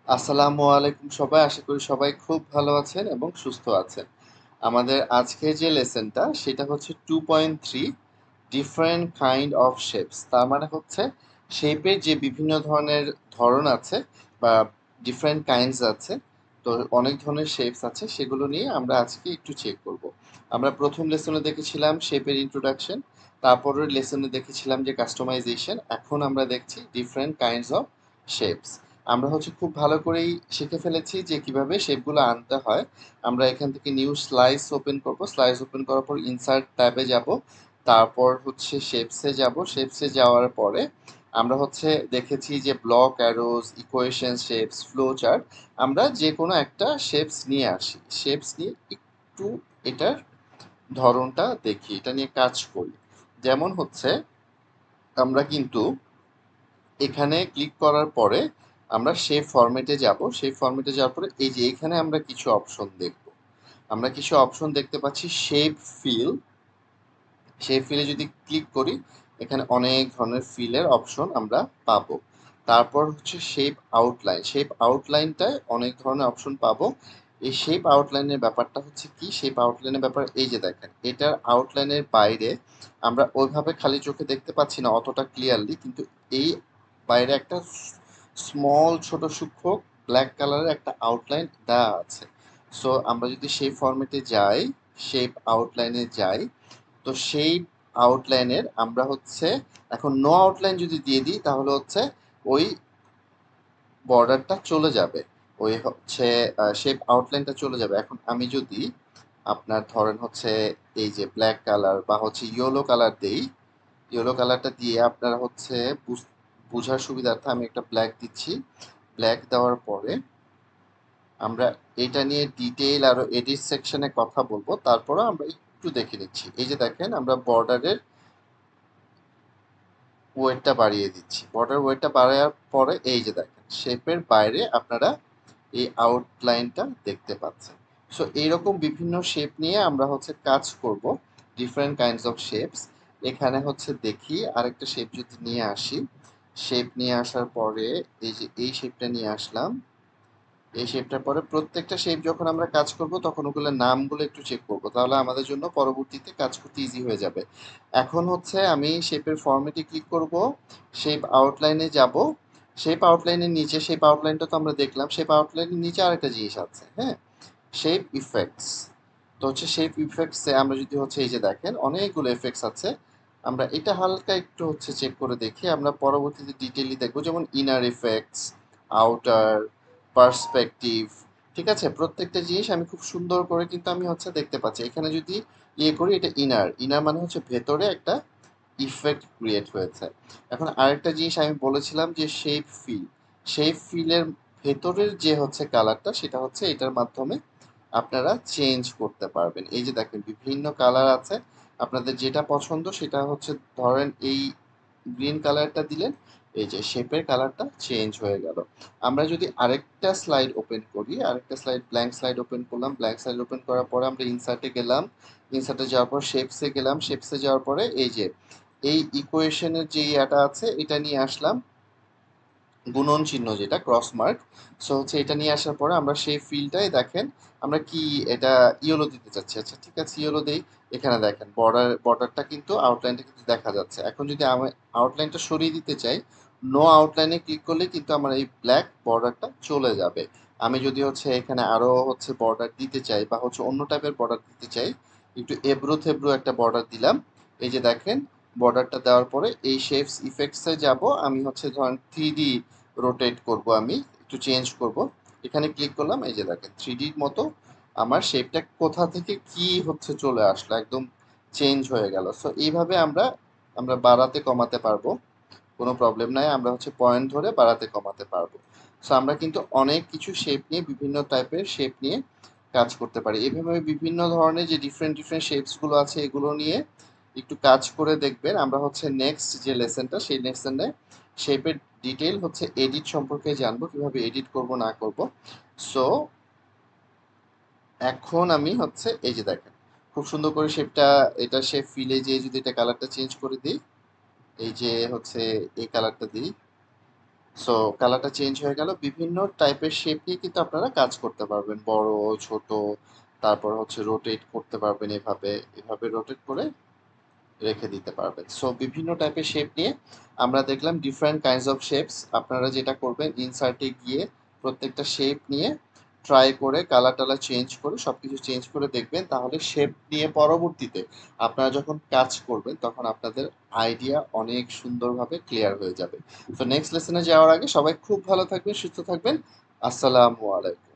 আসসালামু আলাইকুম সবাই, আশা করি সবাই খুব ভালো আছেন এবং সুস্থ আছেন। আমাদের আজকে যে লেসনটা সেটা হচ্ছে 2.3 ডিফারেন্ট কাইন্ড অফ শেপস। তার মানে হচ্ছে শেপের যে বিভিন্ন ধরনের ধরন আছে বা ডিফারেন্ট কাইন্ডস আছে, তো অনেক ধরনের শেপস আছে, সেগুলো নিয়ে আমরা আজকে একটু চেক করব। আমরা প্রথম লেসনে দেখেছিলাম শেপের ইন্ট্রোডাকশন, তারপরের লেসনে দেখেছিলাম যে কাস্টমাইজেশন, এখন আমরা দেখছি ডিফারেন্ট কাইন্ডস অফ শেপস। আমরা হচ্ছে খুব ভালো করেই শিখে ফেলেছি যে কিভাবে শেপগুলো আনতে হয়। আমরা এখান থেকে নিউ স্লাইস ওপেন করব, স্লাইস ওপেন করার পর ইনসার্ট ট্যাবে যাব, তারপর হচ্ছে শেপসে যাব, শেপসে যাওয়ার পরে আমরা হচ্ছে দেখেছি যে block arose, equation shapes, flow chart. আমরা যে কোনো একটা শেপস নিয়ে আসি, শেপস নিয়ে একটু এটার ধরনটা দেখি, এটা নিয়ে কাজ করি। যেমন হচ্ছে আমরা কিন্তু এখানে ক্লিক করার পরে আমরা শেপ ফরম্যাটে যাব, শেপ ফরম্যাটে যাওয়ার পরে এই যে এখানে আমরা কিছু অপশন দেখব, আমরা কিছু অপশন দেখতে পাচ্ছি। শেপ ফিল, শেপ ফিলে যদি ক্লিক করি এখানে অনেক ধরনের ফিলের অপশন আমরা পাবো। তারপর হচ্ছে শেপ আউটলাইন, শেপ আউটলাইনটায় অনেক ধরনের অপশন পাবো। এই শেপ আউটলাইনের ব্যাপারটা হচ্ছে কি, শেপ আউটলাইনের ব্যাপার এই যে দেখেন, এটার আউটলাইনের বাইরে আমরা ওইভাবে খালি চোখে দেখতে পাচ্ছি না অতটা ক্লিয়ারলি, কিন্তু এই বাইরে একটা স্মল ছোট সূক্ষ্ম ব্ল্যাক কালারের একটা আউটলাইন দেওয়া আছে। সো আমরা যদি শেপ ফরম্যাটে যাই, শেপ আউটলাইনে যাই, তো সেই আউটলাইনের আমরা হচ্ছে এখন নো আউটলাইন যদি দিয়ে দিই তাহলে হচ্ছে ওই বর্ডারটা চলে যাবে, ওই হচ্ছে শেপ আউটলাইনটা চলে যাবে। এখন আমি যদি আপনার ধরেন হচ্ছে এই যে ব্ল্যাক কালার বা হচ্ছে ইয়েলো কালার দেই, ইয়েলো কালারটা দিয়ে আপনারা হচ্ছে বোঝার সুবিধার্থে আমি একটা ব্ল্যাক দিচ্ছি। ব্ল্যাক দেওয়ার পরে আমরা এটা নিয়ে ডিটেইল আরো এডিট সেকশনে কথা বলবো, তারপরে আমরা একটু দেখে নিচ্ছি। এই যে দেখেন আমরা বর্ডারের ওয়েটটা বাড়িয়ে দিচ্ছি, বর্ডার ওয়েটটা বাড়ানোর পরে এই যে দেখেন শেপের বাইরে আপনারা এই আউটলাইনটা দেখতে পাচ্ছেন। সো এইরকম বিভিন্ন শেপ নিয়ে আমরা হচ্ছে কাজ করব, ডিফারেন্ট কাইন্ডস অফ শেপস। এখানে হচ্ছে দেখি আরেকটা শেপ যদি নিয়ে আসি, শেপ নিয়ে আসার পরে এই যে এই শেপটা নিয়ে আসলাম, এই শেপটার পরে প্রত্যেকটা শেপ যখন আমরা কাজ করব তখন ওগুলোর নামগুলো একটু চেক করব, তাহলে আমাদের জন্য পরবর্তীতে কাজ করতে ইজি হয়ে যাবে। এখন হচ্ছে আমি শেপের ফরম্যাটে ক্লিক করব, শেপ আউটলাইনে যাব, শেপ আউটলাইনের নিচে, শেপ আউটলাইনটা তো আমরা দেখলাম, শেপ আউটলাইনের নিচে আরেকটা জিনিস আছে, হ্যাঁ, শেপ ইফেক্টস। তো হচ্ছে শেপ ইফেক্টসে আমরা যদি হচ্ছে এই যে দেখেন অনেকগুলো এফেক্টস আছে, আমরা এটা হালকা একটু হচ্ছে চেক করে দেখি, আমরা পরবর্তীতে ডিটেইলি দেখবো, যেমন ইনার ইফেক্টস, আউটার, পার্সপেক্টিভ। ঠিক আছে, প্রত্যেকটা জিনিস আমি খুব সুন্দর করে কিন্তু আমি হচ্ছে দেখতে পাচ্ছি। এখানে যদি ইয়ে করি, এটা ইনার, ইনার মানে হচ্ছে ভেতরে একটা ইফেক্ট ক্রিয়েট হয়েছে। এখন আরেকটা জিনিস আমি বলেছিলাম যে শেপ ফিল, শেপ ফিলের ভেতরের যে হচ্ছে কালারটা সেটা হচ্ছে এটার মাধ্যমে আপনারা চেঞ্জ করতে পারবেন। এই যে দেখেন বিভিন্ন কালার আছে, আপনাদের যেটা পছন্দ সেটা হচ্ছে ধরেন এই গ্রিন কালারটা দিলেন, এই যে শেপের কালারটা চেঞ্জ হয়ে গেল। আমরা যদি আরেকটা স্লাইড ওপেন করি, আরেকটা স্লাইড, ব্ল্যাঙ্ক স্লাইড ওপেন করলাম, ব্ল্যাঙ্ক স্লাইড ওপেন করার পরে আমরা ইনসার্টে গেলাম, ইনসার্টে যাওয়ার পর শেপসে গেলাম, শেপসে যাওয়ার পরে এই যে এই ইকুয়েশনের যে ইয়াটা আছে এটা নিয়ে আসলাম, গুণন চিহ্ন যেটা ক্রস মার্ক। সো হচ্ছে এটা নিয়ে আসার পরে আমরা সেই ফিল্ডটাই দেখেন আমরা কি এটা ইয়েলো দিতে চাচ্ছি। আচ্ছা ঠিক আছে, ইয়েলো দেই। এখানে দেখেন বর্ডারটা কিন্তু আউটলাইনটা কিন্তু দেখা যাচ্ছে। এখন যদি আমি আউটলাইনটা সরিয়ে দিতে চাই, নো আউটলাইনে ক্লিক করলে কিন্তু আমার এই ব্ল্যাক বর্ডারটা চলে যাবে। আমি যদি হচ্ছে এখানে আরো হচ্ছে বর্ডার দিতে চাই বা হচ্ছে অন্য টাইপের বর্ডার দিতে চাই, একটু এবড়ো থেবড়ো একটা বর্ডার দিলাম। এই যে দেখেন বর্ডারটা দেওয়ার পরে এই শেপস ইফেক্টসে যাব, আমি হচ্ছে ধরেন 3D রোটেট করব, আমি একটু চেঞ্জ করব, এখানে ক্লিক করলাম, এই যে দেখেন 3Dর মতো আমার শেপটা কোথা থেকে কি হচ্ছে চলে আসলো, একদম চেঞ্জ হয়ে গেল। সো এইভাবে আমরা আমরা বাড়াতে কমাতে পারবো, কোনো প্রবলেম নাই, আমরা হচ্ছে পয়েন্ট ধরে বাড়াতে কমাতে পারবো। সো আমরা কিন্তু অনেক কিছু শেপ নিয়ে, বিভিন্ন টাইপের শেপ নিয়ে কাজ করতে পারি। এভাবে বিভিন্ন ধরনের যে ডিফারেন্ট ডিফারেন্ট শেপসগুলো আছে এগুলো নিয়ে একটু কাজ করে দেখবেন। আমরা হচ্ছে নেক্সট যে লেসনটা সেই লেসনে শেপের ডিটেল হচ্ছে এডিট সম্পর্কে জানবো, কিভাবে এডিট করব না করব। সো এখন আমি হচ্ছে এই যে দেখেন খুব সুন্দর করে শেপটা, এটা শেপ ফিলে যে যদি এটা কালারটা চেঞ্জ করে দিই, এই যে হচ্ছে এই কালারটা দিই, সো কালারটা চেঞ্জ হয়ে গেল। বিভিন্ন টাইপের শেপ নিয়ে কিন্তু আপনারা কাজ করতে পারবেন, বড় ছোট, তারপর হচ্ছে রোটেট করতে পারবেন, এভাবে এভাবে রোটেট করে রেখে দিতে পারবেন। সো বিভিন্ন টাইপের শেপ নিয়ে আমরা দেখলাম ডিফারেন্ট কাইন্ডস অফ শেপস। আপনারা যেটা করবেন, ইনসার্টে গিয়ে প্রত্যেকটা শেপ নিয়ে ট্রাই করে কালার টালার চেঞ্জ করে সবকিছু চেঞ্জ করে দেখবেন, তাহলে শেপ নিয়ে পরবর্তীতে আপনারা যখন কাজ করবেন তখন আপনাদের আইডিয়া অনেক সুন্দরভাবে ক্লিয়ার হয়ে যাবে। তো নেক্সট লেসনে যাওয়ার আগে সবাই খুব ভালো থাকবেন, সুস্থ থাকবেন। আসসালামু আলাইকুম।